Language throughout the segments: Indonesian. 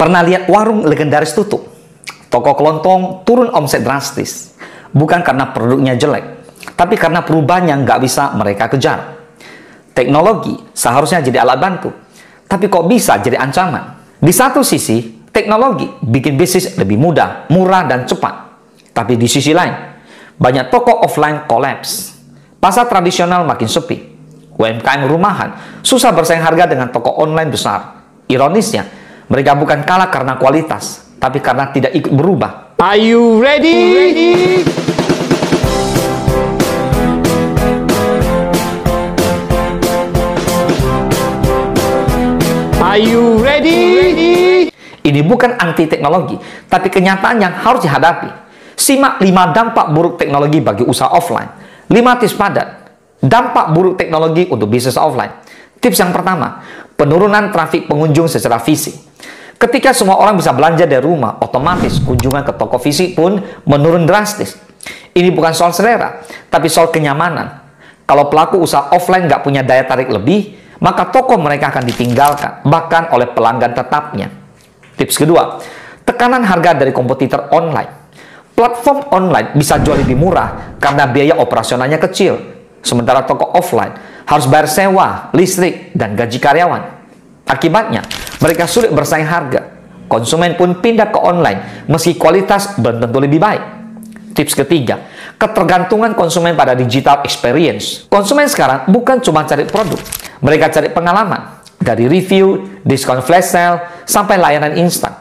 Pernah lihat warung legendaris tutup? Toko kelontong turun omset drastis. Bukan karena produknya jelek, tapi karena perubahan yang nggak bisa mereka kejar. Teknologi seharusnya jadi alat bantu, tapi kok bisa jadi ancaman? Di satu sisi, teknologi bikin bisnis lebih mudah, murah, dan cepat. Tapi di sisi lain, banyak toko offline kolaps. Pasar tradisional makin sepi. UMKM rumahan susah bersaing harga dengan toko online besar. Ironisnya, mereka bukan kalah karena kualitas, tapi karena tidak ikut berubah. Are you ready? Are you ready? Ini bukan anti teknologi, tapi kenyataan yang harus dihadapi. Simak 5 dampak buruk teknologi bagi usaha offline. 5 tips padat. Dampak buruk teknologi untuk bisnis offline. Tips yang pertama, penurunan trafik pengunjung secara fisik. Ketika semua orang bisa belanja dari rumah, otomatis kunjungan ke toko fisik pun menurun drastis. Ini bukan soal selera, tapi soal kenyamanan. Kalau pelaku usaha offline nggak punya daya tarik lebih, maka toko mereka akan ditinggalkan, bahkan oleh pelanggan tetapnya. Tips kedua, tekanan harga dari kompetitor online. Platform online bisa jual lebih murah karena biaya operasionalnya kecil, sementara toko offline harus bayar sewa, listrik, dan gaji karyawan. Akibatnya, mereka sulit bersaing harga. Konsumen pun pindah ke online, meski kualitas belum tentu lebih baik. Tips ketiga, ketergantungan konsumen pada digital experience. Konsumen sekarang bukan cuma cari produk, mereka cari pengalaman. Dari review, diskon flash sale, sampai layanan instan.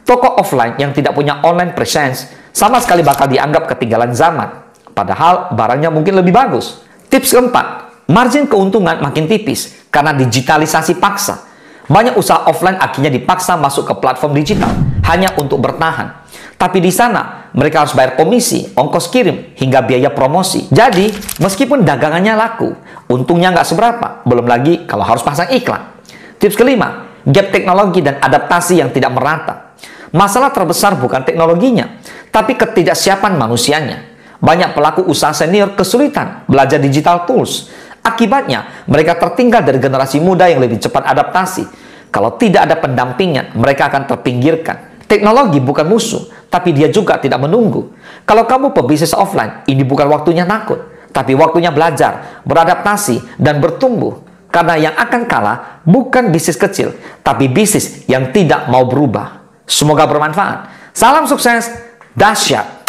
Toko offline yang tidak punya online presence sama sekali bakal dianggap ketinggalan zaman. Padahal barangnya mungkin lebih bagus. Tips keempat, margin keuntungan makin tipis karena digitalisasi paksa. Banyak usaha offline akhirnya dipaksa masuk ke platform digital hanya untuk bertahan. Tapi di sana mereka harus bayar komisi, ongkos kirim, hingga biaya promosi. Jadi, meskipun dagangannya laku, untungnya nggak seberapa. Belum lagi kalau harus pasang iklan. Tips kelima, gap teknologi dan adaptasi yang tidak merata. Masalah terbesar bukan teknologinya, tapi ketidaksiapan manusianya. Banyak pelaku usaha senior kesulitan belajar digital tools. Akibatnya, mereka tertinggal dari generasi muda yang lebih cepat adaptasi. Kalau tidak ada pendampingan, mereka akan terpinggirkan. Teknologi bukan musuh, tapi dia juga tidak menunggu. Kalau kamu pebisnis offline, ini bukan waktunya takut, tapi waktunya belajar, beradaptasi, dan bertumbuh. Karena yang akan kalah bukan bisnis kecil, tapi bisnis yang tidak mau berubah. Semoga bermanfaat. Salam sukses, dahsyat.